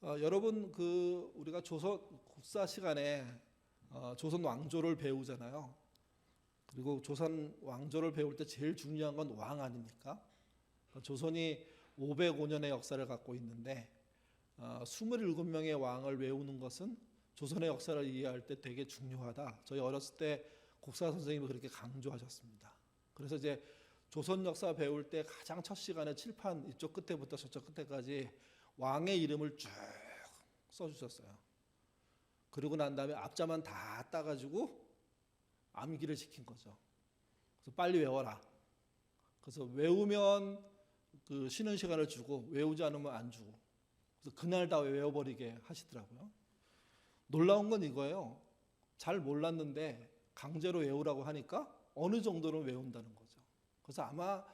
여러분 우리가 조선 국사 시간에 조선 왕조를 배우잖아요. 그리고 조선 왕조를 배울 때 제일 중요한 건 왕 아닙니까? 조선이 505년의 역사를 갖고 있는데 27명의 왕을 외우는 것은 조선의 역사를 이해할 때 되게 중요하다. 저희 어렸을 때 국사 선생님이 그렇게 강조하셨습니다. 그래서 이제 조선 역사 배울 때 가장 첫 시간에 칠판 이쪽 끝에부터 저쪽 끝에까지 왕의 이름을 쭉 써주셨어요. 그러고 난 다음에 앞자만 다 따가지고 암기를 시킨 거죠. 그래서 빨리 외워라. 그래서 외우면 쉬는 시간을 주고 외우지 않으면 안 주고. 그래서 그날 다 외워버리게 하시더라고요. 놀라운 건 이거예요. 잘 몰랐는데 강제로 외우라고 하니까 어느 정도는 외운다는 거죠. 그래서 아마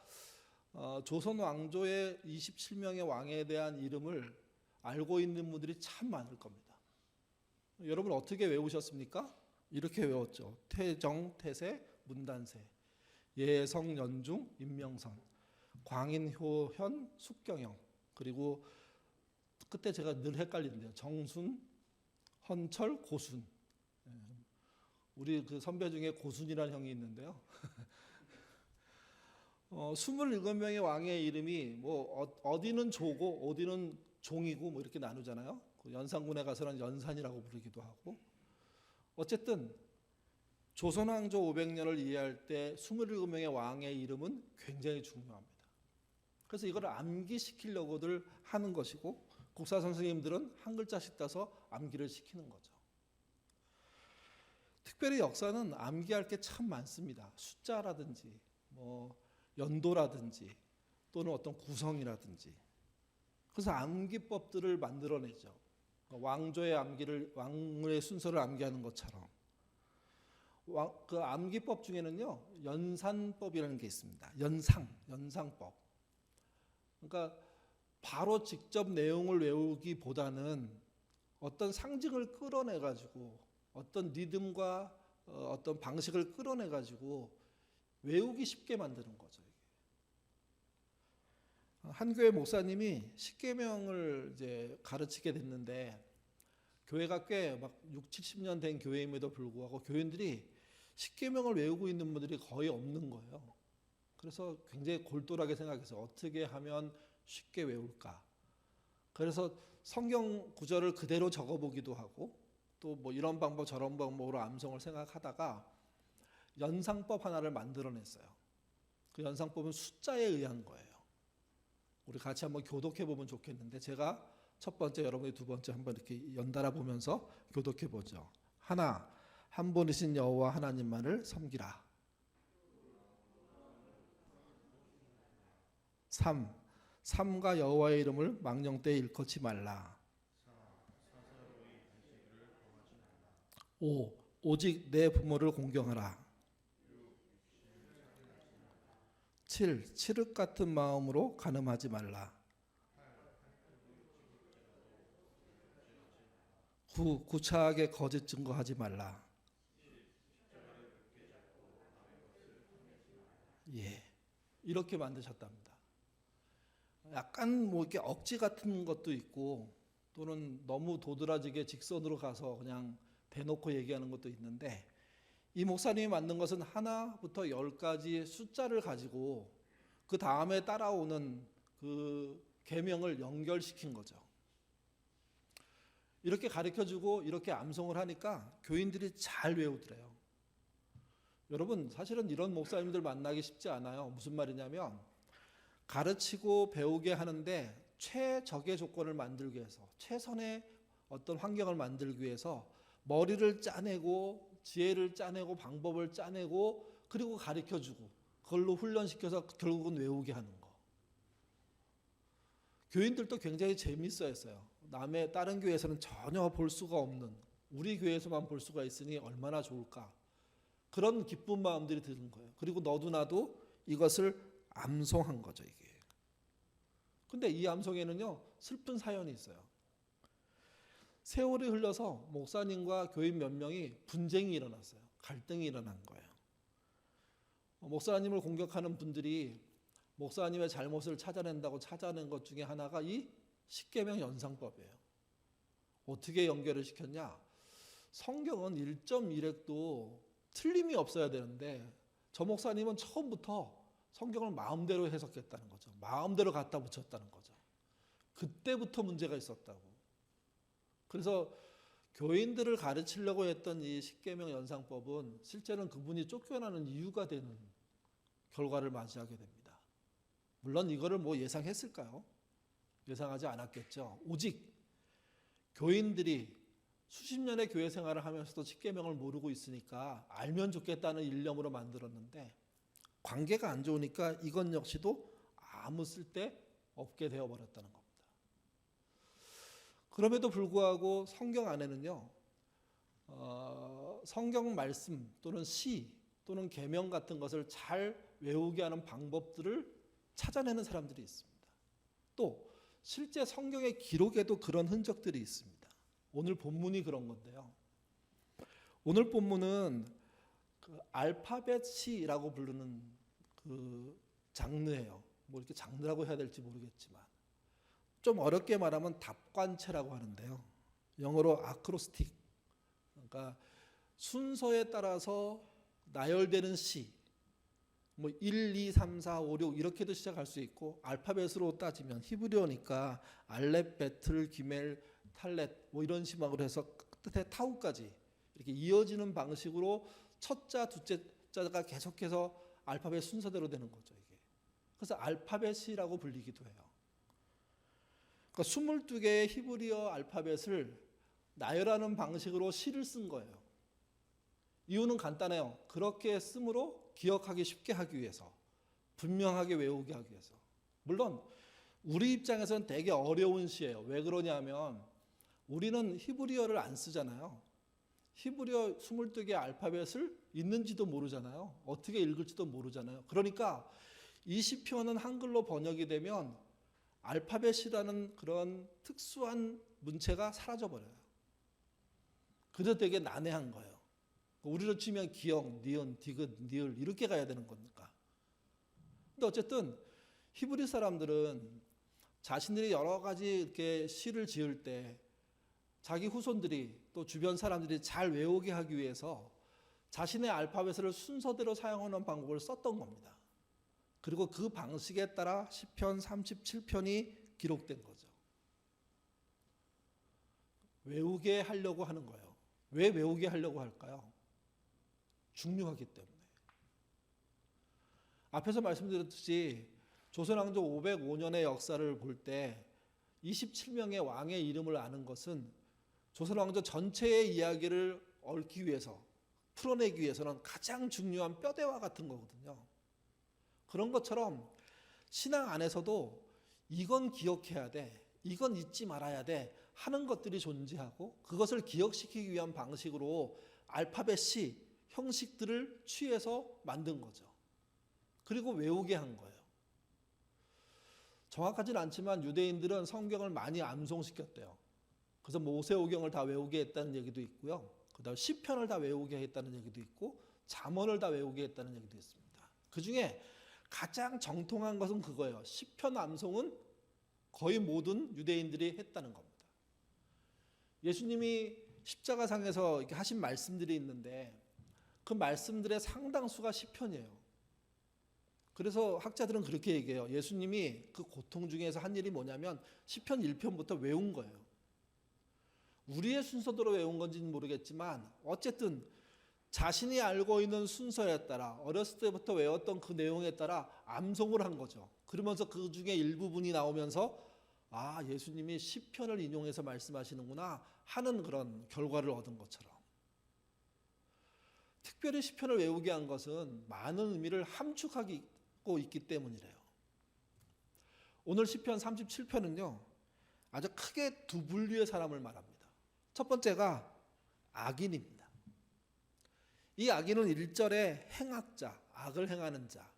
조선 왕조의 27명의 왕에 대한 이름을 알고 있는 분들이 참 많을 겁니다. 여러분 어떻게 외우셨습니까? 이렇게 외웠죠. 태정, 태세, 문단세, 예성, 연중, 임명선, 광인, 효현, 숙경영. 그리고 그때 제가 늘 헷갈리는데요. 정순, 헌철, 고순. 우리 선배 중에 고순이라는 형이 있는데요. 27명의 왕의 이름이 어디는 조고 어디는 종이고 이렇게 나누잖아요. 연산군에 가서는 연산이라고 부르기도 하고. 어쨌든 조선 왕조 500년을 이해할 때 27명의 왕의 이름은 굉장히 중요합니다. 그래서 이걸 암기시키려고들 하는 것이고 국사 선생님들은 한 글자씩 따서 암기를 시키는 거죠. 특별히 역사는 암기할 게 참 많습니다. 숫자라든지 연도라든지 또는 어떤 구성이라든지. 그래서 암기법들을 만들어내죠. 왕조의 암기를 왕의 순서를 암기하는 것처럼. 그 암기법 중에는요 연산법이라는 게 있습니다. 연상법. 그러니까 바로 직접 내용을 외우기보다는 어떤 상징을 끌어내 가지고 어떤 리듬과 어떤 방식을 끌어내 가지고 외우기 쉽게 만드는 거죠. 한 교회 목사님이 십계명을 이제 가르치게 됐는데 교회가 꽤 막 6, 70년 된 교회임에도 불구하고 교인들이 십계명을 외우고 있는 분들이 거의 없는 거예요. 그래서 굉장히 골똘하게 생각해서 어떻게 하면 쉽게 외울까. 그래서 성경 구절을 그대로 적어보기도 하고 또 이런 방법 저런 방법으로 암송을 생각하다가 연상법 하나를 만들어냈어요. 그 연상법은 숫자에 의한 거예요. 우리 같이 한번 교독해 보면 좋겠는데 제가 첫 번째 여러분이 두 번째 한번 이렇게 연달아 보면서 교독해 보죠. 하나, 한 분이신 여호와 하나님만을 섬기라. 3. 삼가 여호와의 이름을 망령 때에 일컫지 말라. 5. 오직 내 부모를 공경하라. 7. 칠흑 같은 마음으로 간음하지 말라. 9. 구차하게 거짓 증거하지 말라. 예, 이렇게 만드셨답니다. 약간 이렇게 억지 같은 것도 있고 또는 너무 도드라지게 직선으로 가서 그냥 대놓고 얘기하는 것도 있는데 이 목사님이 만든 것은 하나부터 10까지 숫자를 가지고 그 다음에 따라오는 그 계명을 연결시킨 거죠. 이렇게 가르쳐주고 이렇게 암송을 하니까 교인들이 잘 외우더래요. 여러분 사실은 이런 목사님들 만나기 쉽지 않아요. 무슨 말이냐면 가르치고 배우게 하는데 최적의 조건을 만들기 위해서 최선의 어떤 환경을 만들기 위해서 머리를 짜내고 지혜를 짜내고 방법을 짜내고 그리고 가르쳐주고 그걸로 훈련시켜서 결국은 외우게 하는 거. 교인들도 굉장히 재미있어 했어요. 다른 교회에서는 전혀 볼 수가 없는 우리 교회에서만 볼 수가 있으니 얼마나 좋을까. 그런 기쁜 마음들이 드는 거예요. 그리고 너도 나도 이것을 암송한 거죠, 이게. 근데 이 암송에는요, 슬픈 사연이 있어요. 세월이 흘러서 목사님과 교인 몇 명이 분쟁이 일어났어요. 갈등이 일어난 거예요. 목사님을 공격하는 분들이 목사님의 잘못을 찾아낸다고 찾아낸 것 중에 하나가 이 십계명 연상법이에요. 어떻게 연결을 시켰냐? 성경은 1.1획도 틀림이 없어야 되는데 저 목사님은 처음부터 성경을 마음대로 해석했다는 거죠. 마음대로 갖다 붙였다는 거죠. 그때부터 문제가 있었다고. 그래서 교인들을 가르치려고 했던 이 십계명 연상법은 실제는 그분이 쫓겨나는 이유가 되는 결과를 맞이하게 됩니다. 물론 이거를 뭐 예상했을까요? 예상하지 않았겠죠. 오직 교인들이 수십 년의 교회 생활을 하면서도 십계명을 모르고 있으니까 알면 좋겠다는 일념으로 만들었는데 관계가 안 좋으니까 이건 역시도 아무 쓸데 없게 되어버렸다는 겁니다. 그럼에도 불구하고 성경 안에는요, 성경 말씀 또는 시 또는 계명 같은 것을 잘 외우게 하는 방법들을 찾아내는 사람들이 있습니다. 또 실제 성경의 기록에도 그런 흔적들이 있습니다. 오늘 본문이 그런 건데요. 오늘 본문은 그 알파벳 시라고 부르는 그 장르예요. 뭐 이렇게 장르라고 해야 될지 모르겠지만 좀 어렵게 말하면 답관체라고 하는데요. 영어로 아크로스틱. 그러니까 순서에 따라서 나열되는 시. 뭐 1, 2, 3, 4, 5, 6 이렇게도 시작할 수 있고 알파벳으로 따지면 히브리어니까 알렙, 베틀, 기멜, 탈렛 뭐 이런 식으로 해서 끝에 타우까지 이렇게 이어지는 방식으로 첫 자, 둘째 자가 계속해서 알파벳 순서대로 되는 거죠, 이게. 그래서 알파벳이라고 불리기도 해요. 그러니까 22개의 히브리어 알파벳을 나열하는 방식으로 시를 쓴 거예요. 이유는 간단해요. 그렇게 쓰므로 기억하기 쉽게 하기 위해서, 분명하게 외우게 하기 위해서. 물론 우리 입장에서는 되게 어려운 시예요. 왜 그러냐면 우리는 히브리어를 안 쓰잖아요. 히브리어 22개 알파벳을 있는지도 모르잖아요. 어떻게 읽을지도 모르잖아요. 그러니까 이 시편은 한글로 번역이 되면 알파벳이라는 그런 특수한 문체가 사라져버려요. 그래서 되게 난해한 거예요. 우리로 치면 기역, 니은, 디귿, 니을 이렇게 가야 되는 거니까. 근데 어쨌든 히브리 사람들은 자신들이 여러 가지 이렇게 시를 지을 때 자기 후손들이 또 주변 사람들이 잘 외우게 하기 위해서 자신의 알파벳을 순서대로 사용하는 방법을 썼던 겁니다. 그리고 그 방식에 따라 시편 37편이 기록된 거죠. 외우게 하려고 하는 거예요. 왜 외우게 하려고 할까요? 중요하기 때문에. 앞에서 말씀드렸듯이 조선왕조 505년의 역사를 볼 때 27명의 왕의 이름을 아는 것은 조선왕조 전체의 이야기를 얽기 위해서, 풀어내기 위해서는 가장 중요한 뼈대와 같은 거거든요. 그런 것처럼 신앙 안에서도 이건 기억해야 돼, 이건 잊지 말아야 돼 하는 것들이 존재하고 그것을 기억시키기 위한 방식으로 알파벳이 형식들을 취해서 만든 거죠. 그리고 외우게 한 거예요. 정확하진 않지만 유대인들은 성경을 많이 암송시켰대요. 그래서 모세오경을 다 외우게 했다는 얘기도 있고요. 그다음 시편을 다 외우게 했다는 얘기도 있고 잠언을 다 외우게 했다는 얘기도 있습니다. 그중에 가장 정통한 것은 그거예요. 시편 암송은 거의 모든 유대인들이 했다는 겁니다. 예수님이 십자가상에서 이렇게 하신 말씀들이 있는데 그 말씀들의 상당수가 시편이에요. 그래서 학자들은 그렇게 얘기해요. 예수님이 그 고통 중에서 한 일이 뭐냐면 시편 1편부터 외운 거예요. 우리의 순서대로 외운 건지는 모르겠지만 어쨌든 자신이 알고 있는 순서에 따라 어렸을 때부터 외웠던 그 내용에 따라 암송을 한 거죠. 그러면서 그 중에 일부분이 나오면서 아, 예수님이 시편을 인용해서 말씀하시는구나 하는 그런 결과를 얻은 것처럼. 특별히 시편을 외우게 한 것은 많은 의미를 함축하고 있기 때문이래요. 오늘 시편 37편은요. 아주 크게 두 분류의 사람을 말합니다. 첫 번째가 악인입니다. 이 악인은 1절에 행악자, 악을 행하는 자,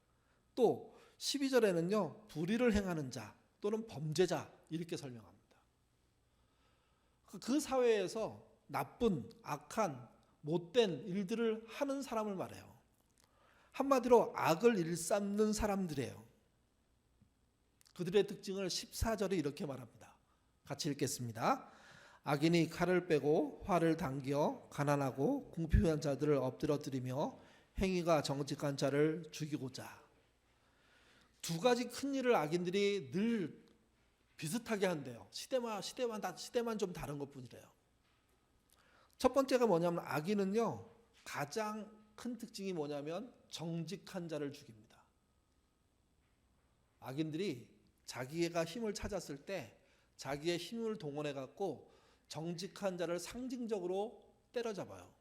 또 12절에는요. 불의를 행하는 자 또는 범죄자 이렇게 설명합니다. 그 사회에서 나쁜, 악한, 못된 일들을 하는 사람을 말해요. 한마디로 악을 일삼는 사람들이에요. 그들의 특징을 14절에 이렇게 말합니다. 같이 읽겠습니다. 악인이 칼을 빼고 활을 당겨 가난하고 궁핍한 자들을 엎드러뜨리며 행위가 정직한 자를 죽이고자. 두 가지 큰 일을 악인들이 늘 비슷하게 한대요. 시대만 좀 다른 것뿐이래요. 첫 번째가 뭐냐면 악인은요, 가장 큰 특징이 뭐냐면 정직한 자를 죽입니다. 악인들이 자기가 힘을 찾았을 때 자기의 힘을 동원해 갖고 정직한 자를 상징적으로 때려잡아요.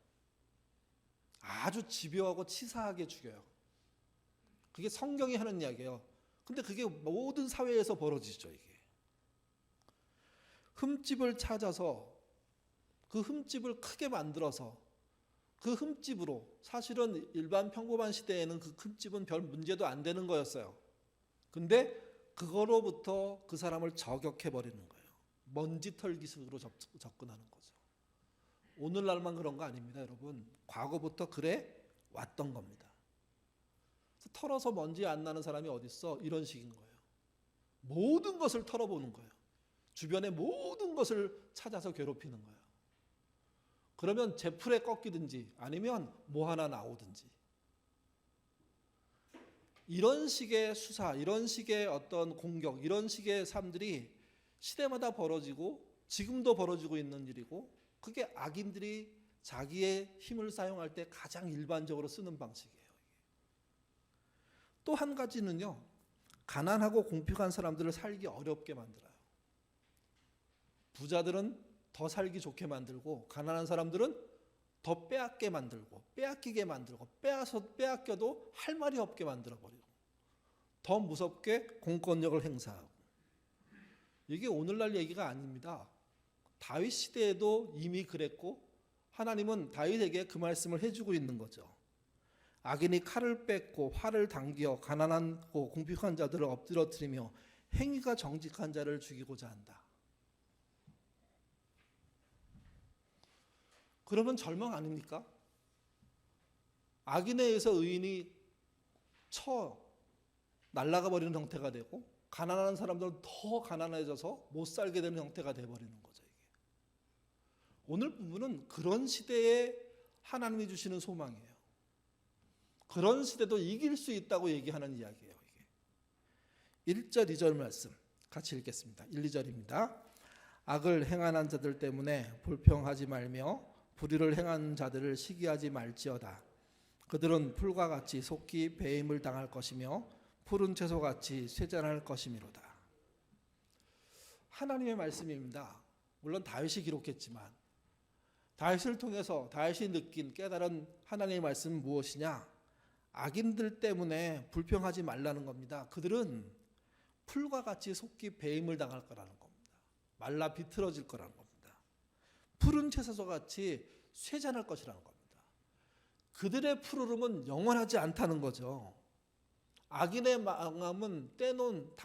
아주 집요하고 치사하게 죽여요. 그게 성경이 하는 이야기예요. 근데 그게 모든 사회에서 벌어지죠. 이게 흠집을 찾아서 그 흠집을 크게 만들어서 그 흠집으로, 사실은 일반 평범한 시대에는 그 흠집은 별 문제도 안 되는 거였어요. 근데 그거로부터 그 사람을 저격해 버리는 거예요. 먼지털 기술로 접근하는 거죠. 오늘날만 그런 거 아닙니다, 여러분. 과거부터 그래 왔던 겁니다. 털어서 먼지 안 나는 사람이 어디 있어? 이런 식인 거예요. 모든 것을 털어보는 거예요. 주변의 모든 것을 찾아서 괴롭히는 거예요. 그러면 제풀에 꺾이든지 아니면 뭐 하나 나오든지. 이런 식의 수사, 이런 식의 어떤 공격, 이런 식의 삶들이 시대마다 벌어지고 지금도 벌어지고 있는 일이고, 그게 악인들이 자기의 힘을 사용할 때 가장 일반적으로 쓰는 방식이에요. 또 한 가지는요, 가난하고 공평한 사람들을 살기 어렵게 만들어요. 부자들은 더 살기 좋게 만들고, 가난한 사람들은 더 빼앗게 만들고, 빼앗기게 만들고, 빼앗겨도 할 말이 없게 만들어버리고, 더 무섭게 공권력을 행사하고. 이게 오늘날 얘기가 아닙니다. 다윗 시대에도 이미 그랬고, 하나님은 다윗에게 그 말씀을 해주고 있는 거죠. 악인이 칼을 뺏고 활을 당겨 가난하고 궁핍한 자들을 엎드러뜨리며 행위가 정직한 자를 죽이고자 한다. 그러면 절망 아닙니까? 악인에 의해서 의인이 날아가 버리는 형태가 되고, 가난한 사람들은 더 가난해져서 못 살게 되는 형태가 되어버리는 거죠. 이게. 오늘 부분은 그런 시대에 하나님이 주시는 소망이에요. 그런 시대도 이길 수 있다고 얘기하는 이야기예요. 이게. 1절 2절 말씀 같이 읽겠습니다. 1, 2절입니다. 악을 행하는 자들 때문에 불평하지 말며 불의를 행하는 자들을 시기하지 말지어다. 그들은 풀과 같이 속히 배임을 당할 것이며 푸른 채소같이 쇠잔할 것이미로다. 하나님의 말씀입니다. 물론 다윗이 기록했지만, 다윗을 통해서 다윗이 느낀 깨달은 하나님의 말씀은 무엇이냐? 악인들 때문에 불평하지 말라는 겁니다. 그들은 풀과 같이 속히 배임을 당할 거라는 겁니다. 말라 비틀어질 거라는 겁니다. 푸른 채소같이 쇠잔할 것이라는 겁니다. 그들의 푸르름은 영원하지 않다는 거죠. 악인의 망함은 떼놓은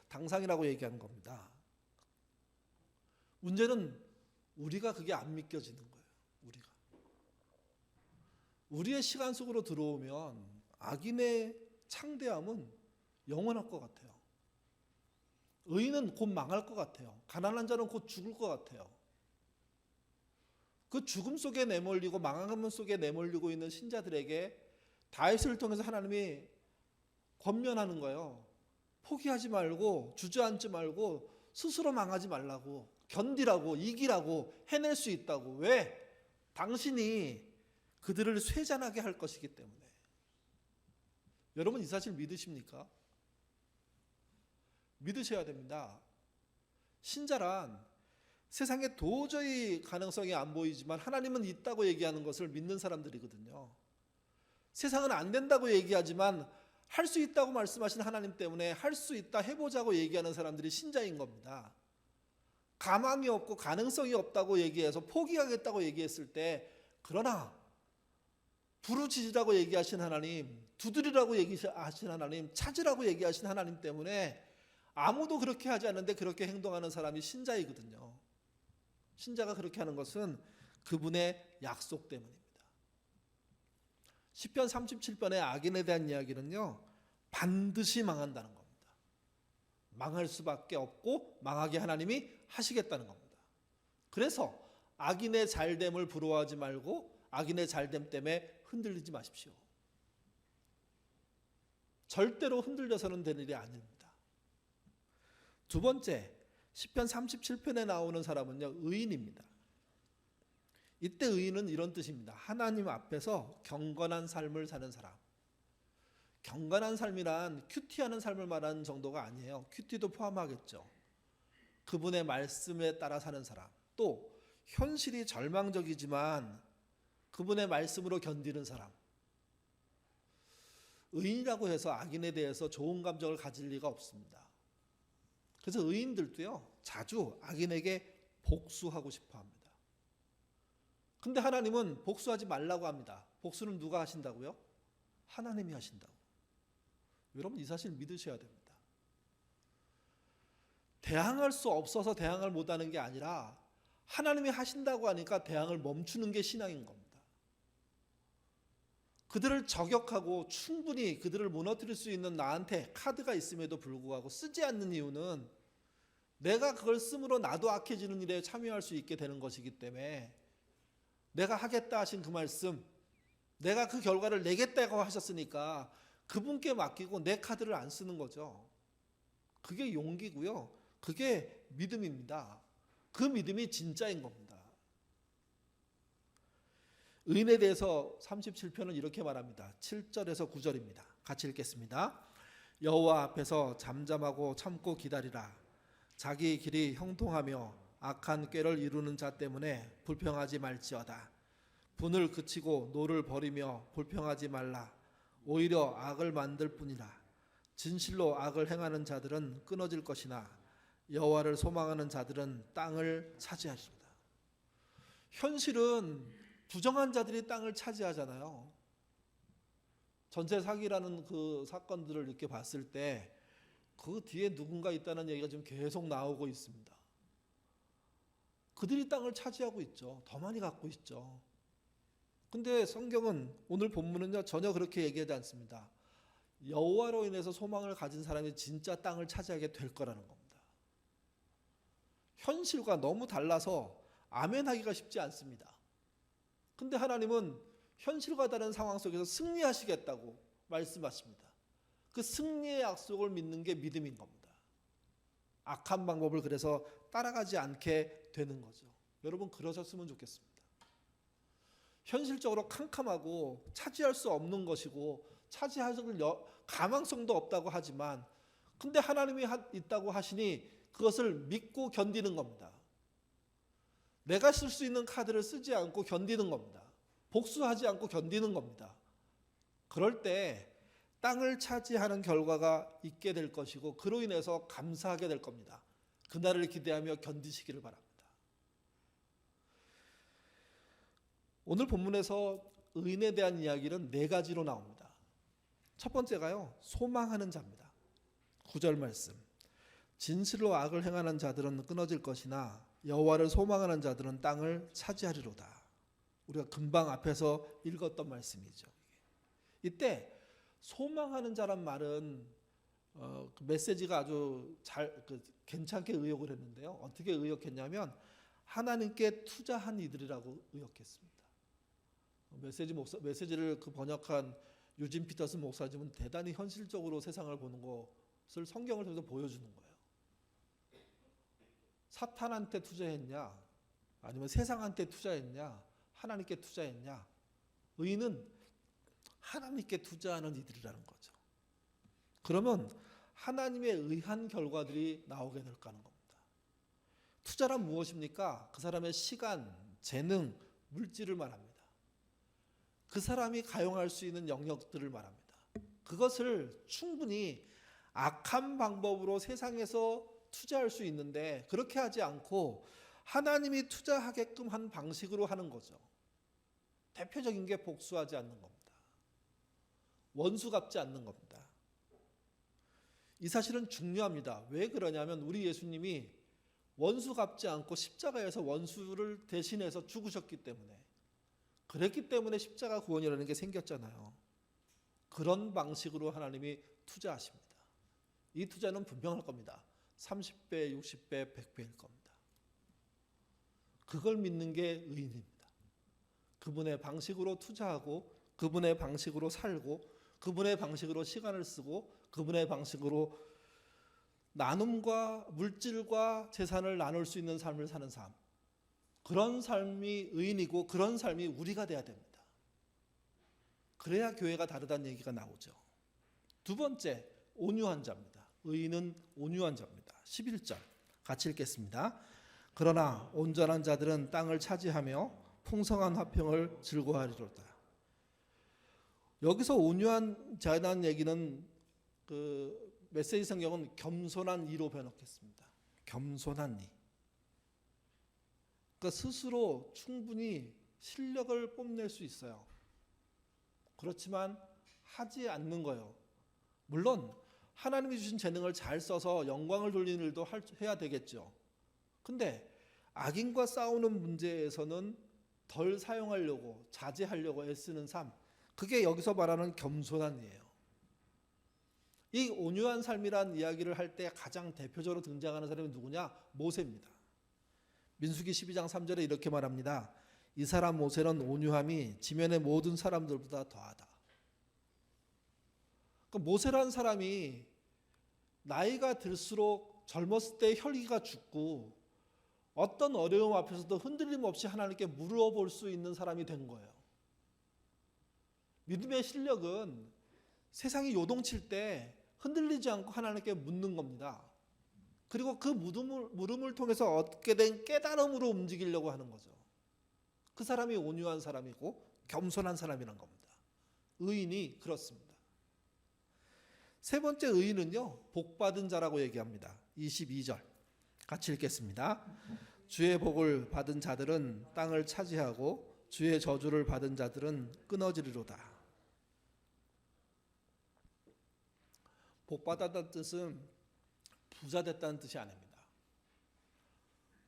당상이라고 얘기하는 겁니다. 문제는 우리가 그게 안 믿겨지는 거예요. 우리의 시간 속으로 들어오면 악인의 창대함은 영원할 것 같아요. 의인은 곧 망할 것 같아요. 가난한 자는 곧 죽을 것 같아요. 그 죽음 속에 내몰리고 망함 속에 내몰리고 있는 신자들에게 다윗을 통해서 하나님이 권면하는 거예요. 포기하지 말고, 주저앉지 말고, 스스로 망하지 말라고, 견디라고, 이기라고, 해낼 수 있다고. 왜? 당신이 그들을 쇠잔하게 할 것이기 때문에. 여러분 이 사실 믿으십니까? 믿으셔야 됩니다. 신자란 세상에 도저히 가능성이 안 보이지만 하나님은 있다고 얘기하는 것을 믿는 사람들이거든요. 세상은 안 된다고 얘기하지만 할 수 있다고 말씀하신 하나님 때문에 할 수 있다 해보자고 얘기하는 사람들이 신자인 겁니다. 가망이 없고 가능성이 없다고 얘기해서 포기하겠다고 얘기했을 때, 그러나 부르짖으라고 얘기하신 하나님, 두드리라고 얘기하신 하나님, 찾으라고 얘기하신 하나님 때문에 아무도 그렇게 하지 않는데 그렇게 행동하는 사람이 신자이거든요. 신자가 그렇게 하는 것은 그분의 약속 때문입니다. 시편 37편의 악인에 대한 이야기는요, 반드시 망한다는 겁니다. 망할 수밖에 없고 망하게 하나님이 하시겠다는 겁니다. 그래서 악인의 잘됨을 부러워하지 말고 악인의 잘됨 때문에 흔들리지 마십시오. 절대로 흔들려서는 될 일이 아닙니다. 두 번째, 시편 37편에 나오는 사람은요, 의인입니다. 이때 의인은 이런 뜻입니다. 하나님 앞에서 경건한 삶을 사는 사람. 경건한 삶이란 큐티하는 삶을 말하는 정도가 아니에요. 큐티도 포함하겠죠. 그분의 말씀에 따라 사는 사람. 또 현실이 절망적이지만 그분의 말씀으로 견디는 사람. 의인이라고 해서 악인에 대해서 좋은 감정을 가질 리가 없습니다. 그래서 의인들도요, 자주 악인에게 복수하고 싶어 합니다. 근데 하나님은 복수하지 말라고 합니다. 복수는 누가 하신다고요? 하나님이 하신다고. 여러분, 이 사실 믿으셔야 됩니다. 대항할 수 없어서 대항을 못하는 게 아니라 하나님이 하신다고 하니까 대항을 멈추는 게 신앙인 겁니다. 그들을 저격하고 충분히 그들을 무너뜨릴 수 있는 나한테 카드가 있음에도 불구하고 쓰지 않는 이유는 내가 그걸 씀으로 나도 악해지는 일에 참여할 수 있게 되는 것이기 때문에 내가 하겠다 하신 그 말씀, 내가 그 결과를 내겠다고 하셨으니까 그분께 맡기고 내 카드를 안 쓰는 거죠. 그게 용기고요. 그게 믿음입니다. 그 믿음이 진짜인 겁니다. 의인에 대해서 37편은 이렇게 말합니다. 7절에서 9절입니다. 같이 읽겠습니다. 여호와 앞에서 잠잠하고 참고 기다리라. 자기 길이 형통하며 악한 꾀를 이루는 자 때문에 불평하지 말지어다. 분을 그치고 노를 버리며 불평하지 말라. 오히려 악을 만들 뿐이라. 진실로 악을 행하는 자들은 끊어질 것이나 여호와를 소망하는 자들은 땅을 차지하리로다. 현실은 부정한 자들이 땅을 차지하잖아요. 전세 사기라는 그 사건들을 이렇게 봤을 때 그 뒤에 누군가 있다는 얘기가 지금 계속 나오고 있습니다. 그들이 땅을 차지하고 있죠. 더 많이 갖고 있죠. 근데 성경은 오늘 본문은요, 전혀 그렇게 얘기하지 않습니다. 여호와로 인해서 소망을 가진 사람이 진짜 땅을 차지하게 될 거라는 겁니다. 현실과 너무 달라서 아멘하기가 쉽지 않습니다. 근데 하나님은 현실과 다른 상황 속에서 승리하시겠다고 말씀하십니다. 그 승리의 약속을 믿는 게 믿음인 겁니다. 악한 방법을 그래서 따라가지 않게 되는 거죠. 여러분, 그러셨으면 좋겠습니다. 현실적으로 캄캄하고 차지할 수 없는 것이고 차지할 가망성도 없다고 하지만 근데 하나님이 있다고 하시니 그것을 믿고 견디는 겁니다. 내가 쓸 수 있는 카드를 쓰지 않고 견디는 겁니다. 복수하지 않고 견디는 겁니다. 그럴 때 땅을 차지하는 결과가 있게 될 것이고 그로 인해서 감사하게 될 겁니다. 그날을 기대하며 견디시기를 바랍니다. 오늘 본문에서 의인에 대한 이야기는 네 가지로 나옵니다. 첫 번째가요, 소망하는 자입니다. 9절 말씀. 진실로 악을 행하는 자들은 끊어질 것이나 여호와를 소망하는 자들은 땅을 차지하리로다. 우리가 금방 앞에서 읽었던 말씀이죠. 이때 소망하는 자란 말은 그 메시지가 아주 괜찮게 의역을 했는데요. 어떻게 의역했냐면 하나님께 투자한 이들이라고 의역했습니다. 메시지를 번역한 유진 피터슨 목사님은 대단히 현실적으로 세상을 보는 것을 성경을 통해서 보여주는 거예요. 사탄한테 투자했냐? 아니면 세상한테 투자했냐? 하나님께 투자했냐? 의인은 하나님께 투자하는 이들이라는 거죠. 그러면 하나님에 의한 결과들이 나오게 될까 하는 겁니다. 투자란 무엇입니까? 그 사람의 시간, 재능, 물질을 말합니다. 그 사람이 가용할 수 있는 영역들을 말합니다. 그것을 충분히 악한 방법으로 세상에서 투자할 수 있는데 그렇게 하지 않고 하나님이 투자하게끔 한 방식으로 하는 거죠. 대표적인 게 복수하지 않는 겁니다. 원수 갚지 않는 겁니다. 이 사실은 중요합니다. 왜 그러냐면 우리 예수님이 원수 갚지 않고 십자가에서 원수를 대신해서 죽으셨기 때문에, 그랬기 때문에 십자가 구원이라는 게 생겼잖아요. 그런 방식으로 하나님이 투자하십니다. 이 투자는 분명할 겁니다. 30배, 60배, 100배일 겁니다. 그걸 믿는 게 의인입니다. 그분의 방식으로 투자하고 그분의 방식으로 살고 그분의 방식으로 시간을 쓰고 그분의 방식으로 나눔과 물질과 재산을 나눌 수 있는 삶을 사는 삶. 그런 삶이 의인이고 그런 삶이 우리가 돼야 됩니다. 그래야 교회가 다르다는 얘기가 나오죠. 두 번째, 온유한 자입니다. 의인은 온유한 자입니다. 11절 같이 읽겠습니다. 그러나 온전한 자들은 땅을 차지하며 풍성한 화평을 즐거워하리로다. 여기서 온유한 자라는 얘기는 그 메시지 성경은 겸손한 이로 번역했습니다. 겸손한 이. 그러니까 스스로 충분히 실력을 뽐낼 수 있어요. 그렇지만 하지 않는 거예요. 물론 하나님이 주신 재능을 잘 써서 영광을 돌리는 일도 해야 되겠죠. 근데 악인과 싸우는 문제에서는 덜 사용하려고 자제하려고 애쓰는 삶, 그게 여기서 말하는 겸손한 이에요. 이 온유한 삶이란 이야기를 할 때 가장 대표적으로 등장하는 사람이 누구냐? 모세입니다. 민수기 12장 3절에 이렇게 말합니다. 이 사람 모세는 온유함이 지면의 모든 사람들보다 더하다. 그러니까 모세라는 사람이 나이가 들수록 젊었을 때 혈기가 죽고 어떤 어려움 앞에서도 흔들림 없이 하나님께 물어볼 수 있는 사람이 된 거예요. 믿음의 실력은 세상이 요동칠 때 흔들리지 않고 하나님께 묻는 겁니다. 그리고 그 물음을 통해서 얻게 된 깨달음으로 움직이려고 하는 거죠. 그 사람이 온유한 사람이고 겸손한 사람이란 겁니다. 의인이 그렇습니다. 세 번째 의인은요, 복받은 자라고 얘기합니다. 22절 같이 읽겠습니다. 주의 복을 받은 자들은 땅을 차지하고 주의 저주를 받은 자들은 끊어지리로다. 복받았다는 뜻은 부자 됐다는 뜻이 아닙니다.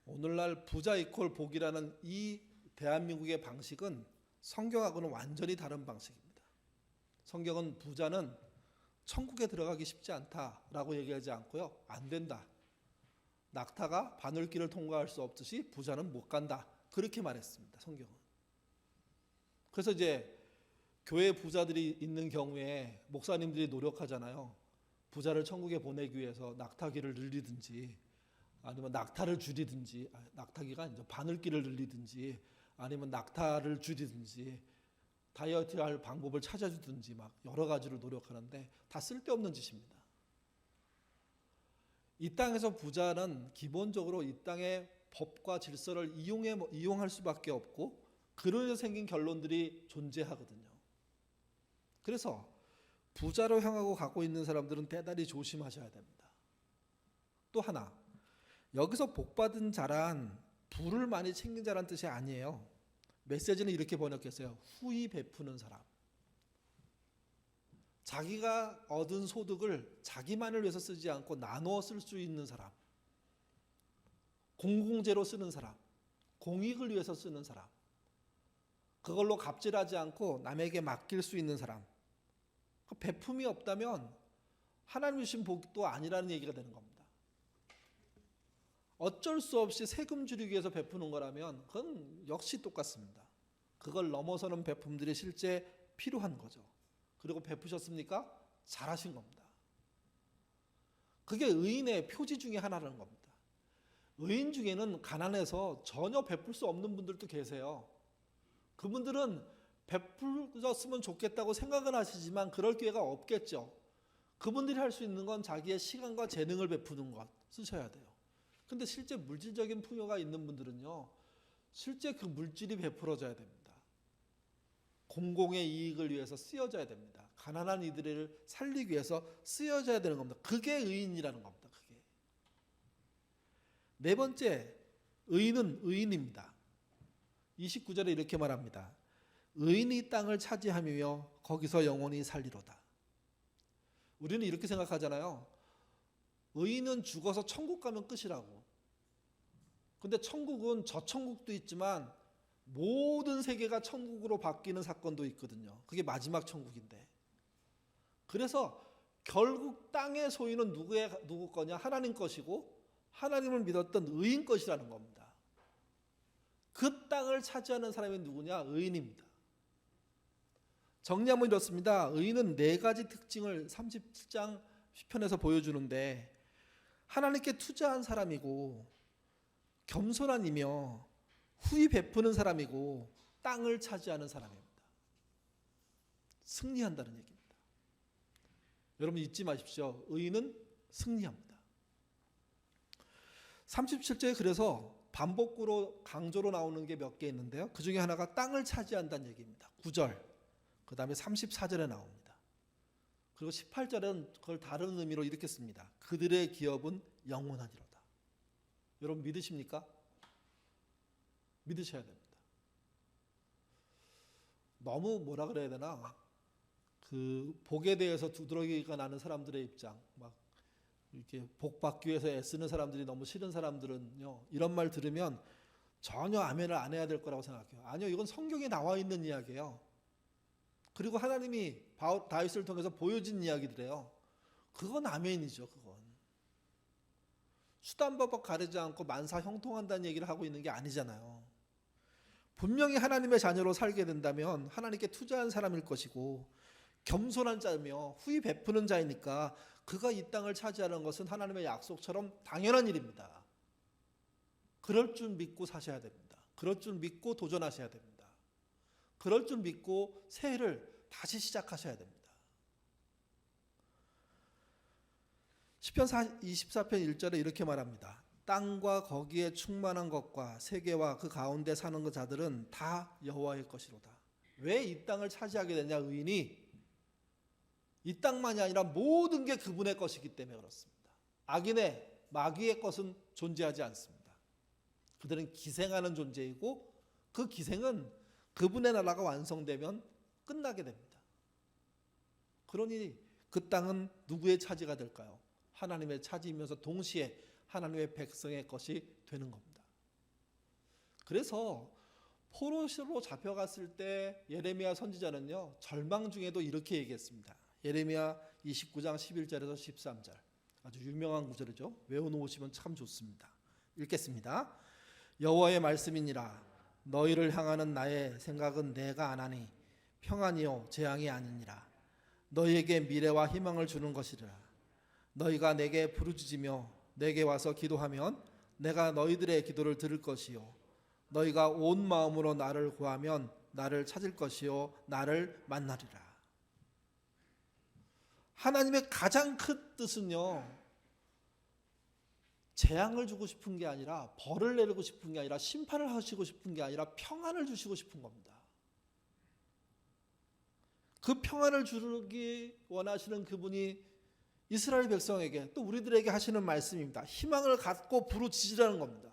오늘날 부자 이퀄 복이라는 이 대한민국의 방식은 성경하고는 완전히 다른 방식입니다. 성경은 부자는 천국에 들어가기 쉽지 않다라고 얘기하지 않고요. 안 된다. 낙타가 바늘길을 통과할 수 없듯이 부자는 못 간다. 그렇게 말했습니다. 성경은. 그래서 이제 교회 부자들이 있는 경우에 목사님들이 노력하잖아요. 부자를 천국에 보내기 위해서 낙타길을 늘리든지 아니면 낙타를 줄이든지, 낙타기가 아니죠. 바늘길을 늘리든지 아니면 낙타를 줄이든지 다이어트할 방법을 찾아주든지 막 여러 가지를 노력하는데 다 쓸데없는 짓입니다. 이 땅에서 부자는 기본적으로 이 땅의 법과 질서를 이용할 수밖에 없고 그러려 생긴 결론들이 존재하거든요. 그래서 부자로 향하고 가고 있는 사람들은 대단히 조심하셔야 됩니다. 또 하나, 여기서 복받은 자란 부를 많이 챙긴 자란 뜻이 아니에요. 메시지는 이렇게 번역했어요. 후히 베푸는 사람. 자기가 얻은 소득을 자기만을 위해서 쓰지 않고 나누어 쓸 수 있는 사람. 공공재로 쓰는 사람. 공익을 위해서 쓰는 사람. 그걸로 갑질하지 않고 남에게 맡길 수 있는 사람. 베품이 없다면 하나님 주신 복도 아니라는 얘기가 되는 겁니다. 어쩔 수 없이 세금 줄이기 위해서 베푸는 거라면 그건 역시 똑같습니다. 그걸 넘어서는 베품들이 실제 필요한 거죠. 그리고 베푸셨습니까? 잘하신 겁니다. 그게 의인의 표지 중에 하나라는 겁니다. 의인 중에는 가난해서 전혀 베풀 수 없는 분들도 계세요. 그분들은 베풀었으면 좋겠다고 생각은 하시지만 그럴 기회가 없겠죠. 그분들이 할 수 있는 건 자기의 시간과 재능을 베푸는 것 쓰셔야 돼요. 근데 실제 물질적인 풍요가 있는 분들은요, 실제 그 물질이 베풀어져야 됩니다. 공공의 이익을 위해서 쓰여져야 됩니다. 가난한 이들을 살리기 위해서 쓰여져야 되는 겁니다. 그게 의인이라는 겁니다. 그게. 네 번째, 의인은 의인입니다. 29절에 이렇게 말합니다. 의인이 땅을 차지하며 거기서 영원히 살리로다. 우리는 이렇게 생각하잖아요. 의인은 죽어서 천국 가면 끝이라고. 근데 천국은 저천국도 있지만 모든 세계가 천국으로 바뀌는 사건도 있거든요. 그게 마지막 천국인데. 그래서 결국 땅의 소유는 누구 거냐? 하나님 것이고 하나님을 믿었던 의인 것이라는 겁니다. 그 땅을 차지하는 사람이 누구냐? 의인입니다. 정리하면 이렇습니다. 의인은 네 가지 특징을 37장 시편에서 보여주는데, 하나님께 투자한 사람이고 겸손한 이며 후히 베푸는 사람이고 땅을 차지하는 사람입니다. 승리한다는 얘기입니다. 여러분 잊지 마십시오. 의인은 승리합니다. 37절에 그래서 반복구로 강조로 나오는 게 몇 개 있는데요. 그 중에 하나가 땅을 차지한다는 얘기입니다. 9절, 그 다음에 34절에 나옵니다. 그리고 18절은 그걸 다른 의미로 이렇게 씁니다. 그들의 기업은 영원하리로다. 여러분 믿으십니까? 믿으셔야 됩니다. 너무 뭐라 그래야 되나, 그 복에 대해서 두드러기가 나는 사람들의 입장, 막 이렇게 복 받기 위해서 애쓰는 사람들이 너무 싫은 사람들은요, 이런 말 들으면 전혀 아멘을 안 해야 될 거라고 생각해요. 아니요, 이건 성경에 나와 있는 이야기예요. 그리고 하나님이 다윗을 통해서 보여진 이야기들이에요. 그건 아멘이죠. 그건 수단법을 가리지 않고 만사 형통한다는 얘기를 하고 있는 게 아니잖아요. 분명히 하나님의 자녀로 살게 된다면 하나님께 투자한 사람일 것이고 겸손한 자며 후히 베푸는 자이니까 그가 이 땅을 차지하는 것은 하나님의 약속처럼 당연한 일입니다. 그럴 줄 믿고 사셔야 됩니다. 그럴 줄 믿고 도전하셔야 됩니다. 그럴 줄 믿고 새해를 다시 시작하셔야 됩니다. 시편 24편 1절에 이렇게 말합니다. 땅과 거기에 충만한 것과 세계와 그 가운데 사는 자들은 다 여호와의 것이로다. 왜 이 땅을 차지하게 되냐? 의인이 이 땅만이 아니라 모든 게 그분의 것이기 때문에 그렇습니다. 악인의 마귀의 것은 존재하지 않습니다. 그들은 기생하는 존재이고 그 기생은 그분의 나라가 완성되면 끝나게 됩니다. 그러니 그 땅은 누구의 차지가 될까요? 하나님의 차지이면서 동시에 하나님의 백성의 것이 되는 겁니다. 그래서 포로로 잡혀갔을 때 예레미야 선지자는요, 절망 중에도 이렇게 얘기했습니다. 예레미야 29장 11절에서 13절, 아주 유명한 구절이죠. 외워놓으시면 참 좋습니다. 읽겠습니다. 여호와의 말씀이니라. 너희를 향하는 나의 생각은 내가 아나니 평안이요 재앙이 아니니라. 너희에게 미래와 희망을 주는 것이라. 너희가 내게 부르짖으며 내게 와서 기도하면 내가 너희들의 기도를 들을 것이요 너희가 온 마음으로 나를 구하면 나를 찾을 것이요 나를 만나리라. 하나님의 가장 큰 뜻은요, 재앙을 주고 싶은 게 아니라, 벌을 내리고 싶은 게 아니라, 심판을 하시고 싶은 게 아니라 평안을 주시고 싶은 겁니다. 그 평안을 주기 원하시는 그분이 이스라엘 백성에게, 또 우리들에게 하시는 말씀입니다. 희망을 갖고 부르짖으라는 겁니다.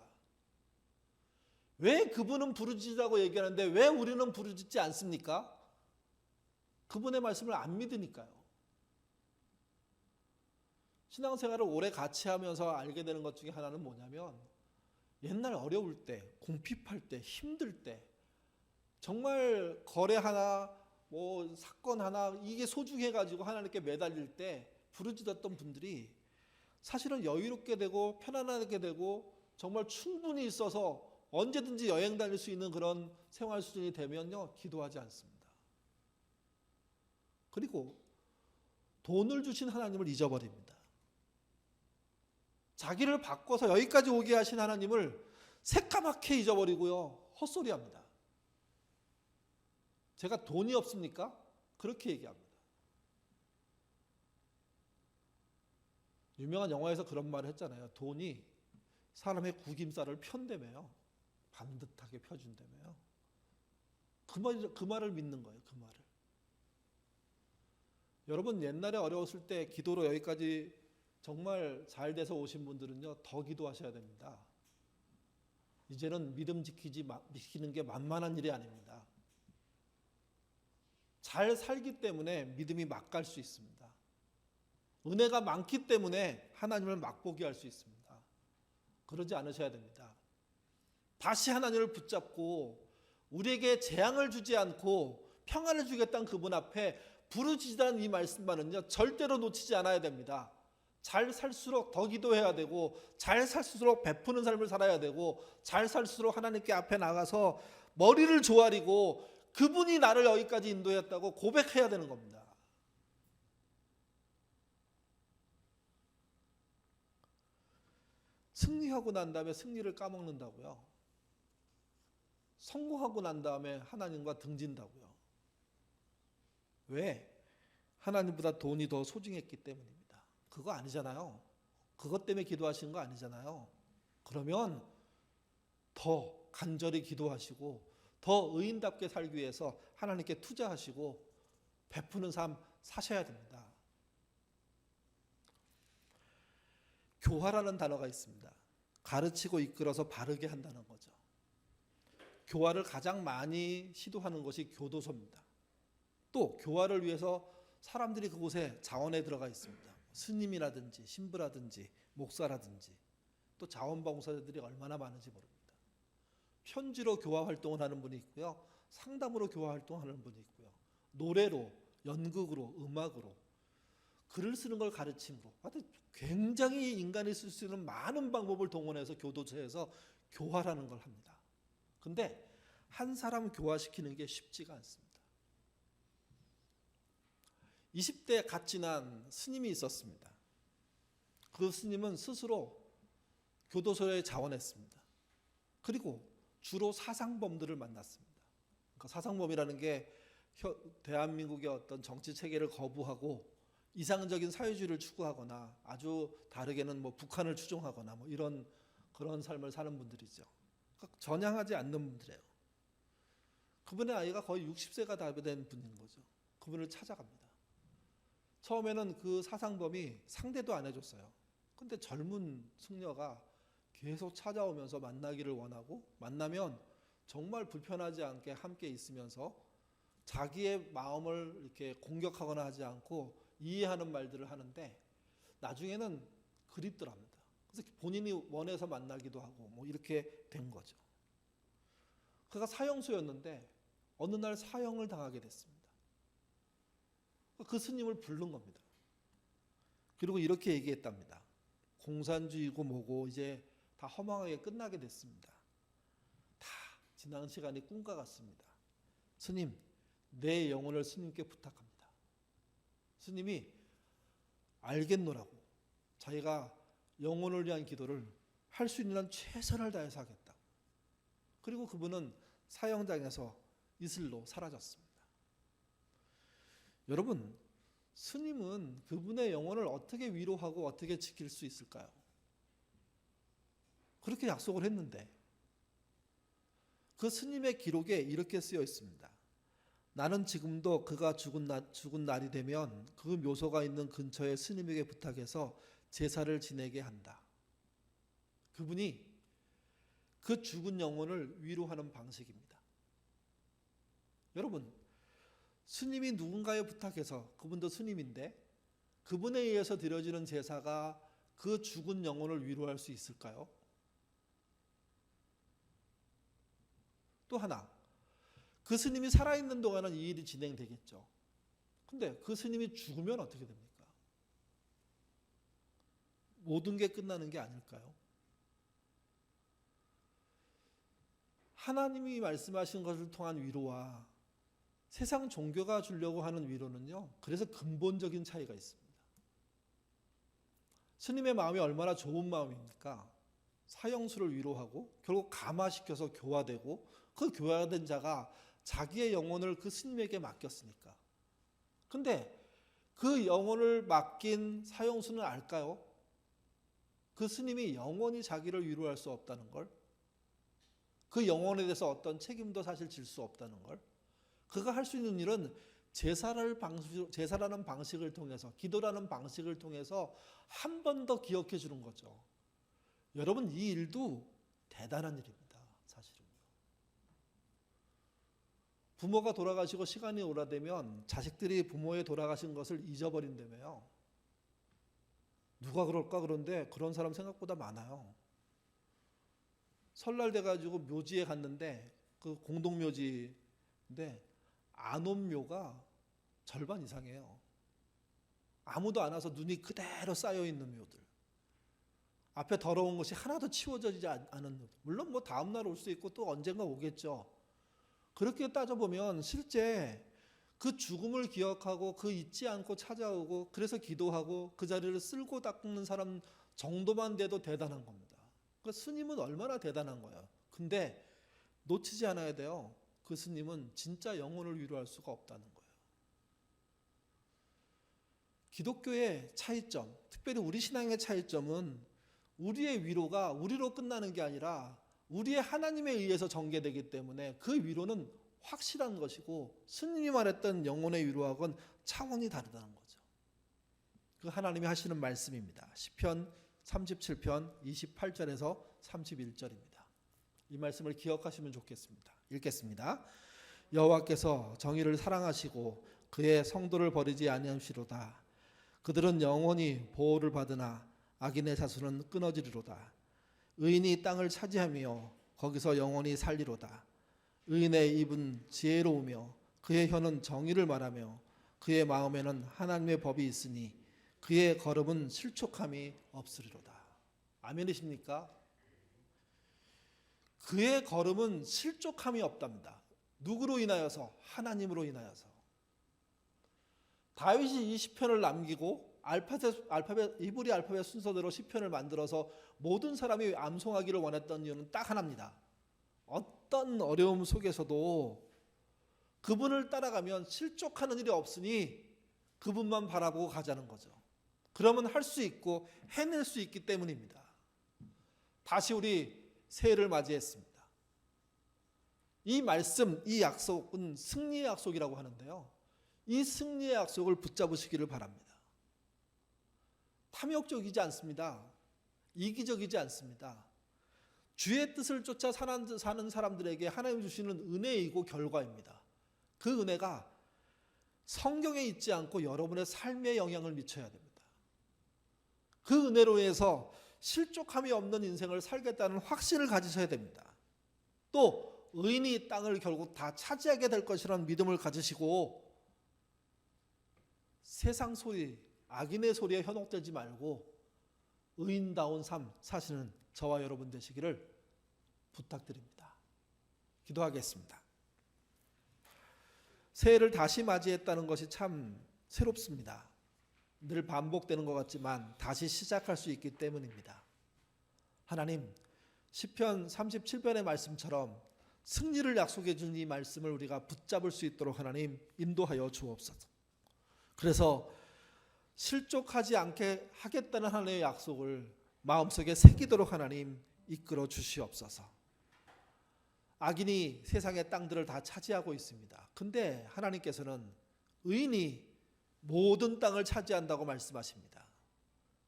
왜 그분은 부르짖으라고 얘기하는데 왜 우리는 부르짖지 않습니까? 그분의 말씀을 안 믿으니까요. 신앙생활을 오래 같이 하면서 알게 되는 것 중에 하나는 뭐냐면, 옛날 어려울 때, 궁핍할 때, 힘들 때, 정말 거래 하나, 뭐 사건 하나, 이게 소중해가지고 하나님께 매달릴 때 부르짖었던 분들이 사실은 여유롭게 되고 편안하게 되고 정말 충분히 있어서 언제든지 여행 다닐 수 있는 그런 생활 수준이 되면요, 기도하지 않습니다. 그리고 돈을 주신 하나님을 잊어버립니다. 자기를 바꿔서 여기까지 오게 하신 하나님을 새까맣게 잊어버리고요, 헛소리합니다. 제가 돈이 없습니까? 그렇게 얘기합니다. 유명한 영화에서 그런 말을 했잖아요. 돈이 사람의 구김살을 편대매요. 반듯하게 펴준다며요. 그 말을 믿는 거예요. 그 말을. 여러분, 옛날에 어려웠을 때 기도로 여기까지 정말 잘 돼서 오신 분들은요, 더 기도하셔야 됩니다. 이제는 믿음 지키는 게 만만한 일이 아닙니다. 잘 살기 때문에 믿음이 막 갈 수 있습니다. 은혜가 많기 때문에 하나님을 맛보게 할 수 있습니다. 그러지 않으셔야 됩니다. 다시 하나님을 붙잡고 우리에게 재앙을 주지 않고 평안을 주겠다는 그분 앞에 부르짖으라는 이 말씀만은요, 절대로 놓치지 않아야 됩니다. 잘 살수록 더 기도해야 되고, 잘 살수록 베푸는 삶을 살아야 되고, 잘 살수록 하나님께 앞에 나가서 머리를 조아리고 그분이 나를 여기까지 인도했다고 고백해야 되는 겁니다. 승리하고 난 다음에 승리를 까먹는다고요. 성공하고 난 다음에 하나님과 등진다고요. 왜? 하나님보다 돈이 더 소중했기 때문입니다. 그거 아니잖아요. 그것 때문에 기도하신 거 아니잖아요. 그러면 더 간절히 기도하시고 더 의인답게 살기 위해서 하나님께 투자하시고 베푸는 삶 사셔야 됩니다. 교화라는 단어가 있습니다. 가르치고 이끌어서 바르게 한다는 거죠. 교화를 가장 많이 시도하는 것이 교도소입니다. 또 교화를 위해서 사람들이 그곳에 자원에 들어가 있습니다. 스님이라든지 신부라든지 목사라든지 또 자원봉사자들이 얼마나 많은지 모릅니다. 편지로 교화 활동을 하는 분이 있고요. 상담으로 교화 활동하는 분이 있고요. 노래로, 연극으로, 음악으로, 글을 쓰는 걸 가르침으로, 하여튼 굉장히 인간이 쓸 수 있는 많은 방법을 동원해서 교도소에서 교화라는 걸 합니다. 근데 한 사람 교화시키는 게 쉽지가 않습니다. 20대 갓 지난 스님이 있었습니다. 그 스님은 스스로 교도소에 자원했습니다. 그리고 주로 사상범들을 만났습니다. 그러니까 사상범이라는 게 대한민국의 어떤 정치 체계를 거부하고 이상적인 사회주의를 추구하거나 아주 다르게는 뭐 북한을 추종하거나 뭐 이런 그런 삶을 사는 분들이죠. 그러니까 전향하지 않는 분들이에요. 그분의 나이가 거의 60세가 다 된 분인 거죠. 그분을 찾아갑니다. 처음에는 그 사상범이 상대도 안 해줬어요. 근데 젊은 승려가 계속 찾아오면서 만나기를 원하고, 만나면 정말 불편하지 않게 함께 있으면서 자기의 마음을 이렇게 공격하거나 하지 않고 이해하는 말들을 하는데 나중에는 그립더랍니다. 그래서 본인이 원해서 만나기도 하고 뭐 이렇게 된 거죠. 그가 사형수였는데 어느 날 사형을 당하게 됐습니다. 그 스님을 부른 겁니다. 그리고 이렇게 얘기했답니다. 공산주의고 뭐고 이제 다 허망하게 끝나게 됐습니다. 다 지난 시간이 꿈과 같습니다. 스님, 내 영혼을 스님께 부탁합니다. 스님이 알겠노라고, 자기가 영혼을 위한 기도를 할 수 있는 한 최선을 다해서 하겠다. 그리고 그분은 사형장에서 이슬로 사라졌습니다. 여러분, 스님은 그분의 영혼을 어떻게 위로하고 어떻게 지킬 수 있을까요? 그렇게 약속을 했는데 그 스님의 기록에 이렇게 쓰여 있습니다. 나는 지금도 그가 죽은 날이 되면 그 묘소가 있는 근처에 스님에게 부탁해서 제사를 지내게 한다. 그분이 그 죽은 영혼을 위로하는 방식입니다. 여러분, 스님이 누군가에 부탁해서, 그분도 스님인데 그분에 의해서 드려지는 제사가 그 죽은 영혼을 위로할 수 있을까요? 또 하나, 그 스님이 살아있는 동안은 이 일이 진행되겠죠. 근데 그 스님이 죽으면 어떻게 됩니까? 모든 게 끝나는 게 아닐까요? 하나님이 말씀하신 것을 통한 위로와 세상 종교가 주려고 하는 위로는요, 그래서 근본적인 차이가 있습니다. 스님의 마음이 얼마나 좋은 마음입니까? 사형수를 위로하고 결국 감화시켜서 교화되고, 그 교화된 자가 자기의 영혼을 그 스님에게 맡겼으니까. 근데 그 영혼을 맡긴 사형수는 알까요? 그 스님이 영원히 자기를 위로할 수 없다는 걸, 그 영혼에 대해서 어떤 책임도 사실 질 수 없다는 걸. 그가 할 수 있는 일은 제사라는 방식을 통해서, 기도라는 방식을 통해서 한 번 더 기억해 주는 거죠. 여러분, 이 일도 대단한 일입니다. 사실은. 부모가 돌아가시고 시간이 오래되면 자식들이 부모의 돌아가신 것을 잊어버린다며요. 누가 그럴까? 그런데 그런 사람 생각보다 많아요. 설날 돼가지고 묘지에 갔는데, 그 공동묘지인데 안 온 묘가 절반 이상이에요. 아무도 안 와서 눈이 그대로 쌓여 있는 묘들, 앞에 더러운 것이 하나도 치워지지 않은 묘들. 물론 뭐 다음 날 올 수 있고 또 언젠가 오겠죠. 그렇게 따져보면 실제 그 죽음을 기억하고 그 잊지 않고 찾아오고 그래서 기도하고 그 자리를 쓸고 닦는 사람 정도만 돼도 대단한 겁니다. 그 스님은 얼마나 대단한 거예요. 근데 놓치지 않아야 돼요. 그 스님은 진짜 영혼을 위로할 수가 없다는 거예요. 기독교의 차이점, 특별히 우리 신앙의 차이점은 우리의 위로가 우리로 끝나는 게 아니라 우리의 하나님에 의해서 전개되기 때문에 그 위로는 확실한 것이고, 스님이 말했던 영혼의 위로하고는 차원이 다르다는 거죠. 그 하나님이 하시는 말씀입니다. 시편 37편 28절에서 31절입니다. 이 말씀을 기억하시면 좋겠습니다. 읽겠습니다. 여호와께서 정의를 사랑하시고 그의 성도를 버리지 아니하시로다. 그들은 영원히 보호를 받으나 악인의 자손은 끊어지리로다. 의인이 땅을 차지하며 거기서 영원히 살리로다. 의인의 입은 지혜로우며 그의 혀는 정의를 말하며 그의 마음에는 하나님의 법이 있으니 그의 걸음은 실족함이 없으리로다. 아멘이십니까? 그의 걸음은 실족함이 없답니다. 누구로 인하여서? 하나님으로 인하여서. 다윗이 이 시편을 남기고 이브리 알파벳 순서대로 시편을 만들어서 모든 사람이 암송하기를 원했던 이유는 딱 하나입니다. 어떤 어려움 속에서도 그분을 따라가면 실족하는 일이 없으니 그분만 바라보고 가자는 거죠. 그러면 할 수 있고 해낼 수 있기 때문입니다. 다시 우리 새해를 맞이했습니다. 이 말씀, 이 약속은 승리의 약속이라고 하는데요. 이 승리의 약속을 붙잡으시기를 바랍니다. 탐욕적이지 않습니다. 이기적이지 않습니다. 주의 뜻을 쫓아 사는 사람들에게 하나님 주시는 은혜이고 결과입니다. 그 은혜가 성경에 있지 않고 여러분의 삶에 영향을 미쳐야 됩니다. 그 은혜로 인해서 실족함이 없는 인생을 살겠다는 확신을 가지셔야 됩니다. 또 의인이 땅을 결국 다 차지하게 될 것이라는 믿음을 가지시고 세상 소리, 악인의 소리에 현혹되지 말고 의인다운 삶 사시는 저와 여러분 되시기를 부탁드립니다. 기도하겠습니다. 새해를 다시 맞이했다는 것이 참 새롭습니다. 늘 반복되는 것 같지만 다시 시작할 수 있기 때문입니다. 하나님, 시편 37편의 말씀처럼 승리를 약속해 준 이 말씀을 우리가 붙잡을 수 있도록 하나님 인도하여 주옵소서. 그래서 실족하지 않게 하겠다는 하나님의 약속을 마음속에 새기도록 하나님 이끌어 주시옵소서. 악인이 세상의 땅들을 다 차지하고 있습니다. 근데 하나님께서는 의인이 모든 땅을 차지한다고 말씀하십니다.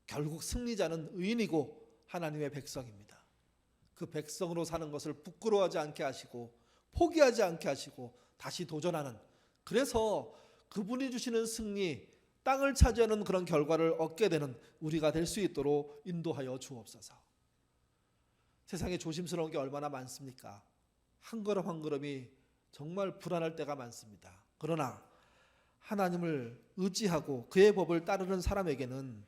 결국 승리자는 의인이고 하나님의 백성입니다. 그 백성으로 사는 것을 부끄러워하지 않게 하시고 포기하지 않게 하시고 다시 도전하는, 그래서 그분이 주시는 승리, 땅을 차지하는 그런 결과를 얻게 되는 우리가 될 수 있도록 인도하여 주옵소서. 세상에 조심스러운 게 얼마나 많습니까? 한 걸음 한 걸음이 정말 불안할 때가 많습니다. 그러나 하나님을 의지하고 그의 법을 따르는 사람에게는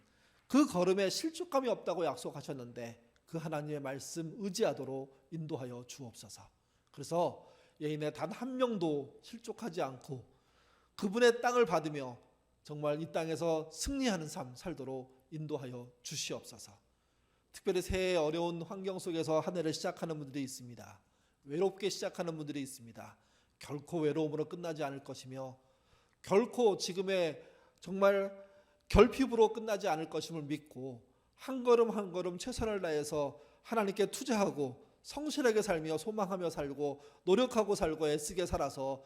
그 걸음에 실족감이 없다고 약속하셨는데 그 하나님의 말씀 의지하도록 인도하여 주옵소서. 그래서 예인의 단 한 명도 실족하지 않고 그분의 땅을 받으며 정말 이 땅에서 승리하는 삶 살도록 인도하여 주시옵소서. 특별히 새해 어려운 환경 속에서 한 해를 시작하는 분들이 있습니다. 외롭게 시작하는 분들이 있습니다. 결코 외로움으로 끝나지 않을 것이며 결코 지금의 정말 결핍으로 끝나지 않을 것임을 믿고 한 걸음 한 걸음 최선을 다해서 하나님께 투자하고 성실하게 살며 소망하며 살고 노력하고 살고 애쓰게 살아서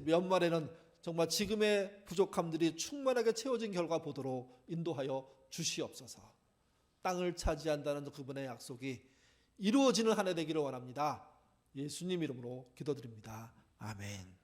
연말에는 정말 지금의 부족함들이 충만하게 채워진 결과 보도록 인도하여 주시옵소서. 땅을 차지한다는 그분의 약속이 이루어지는 한 해 되기를 원합니다. 예수님 이름으로 기도드립니다. 아멘.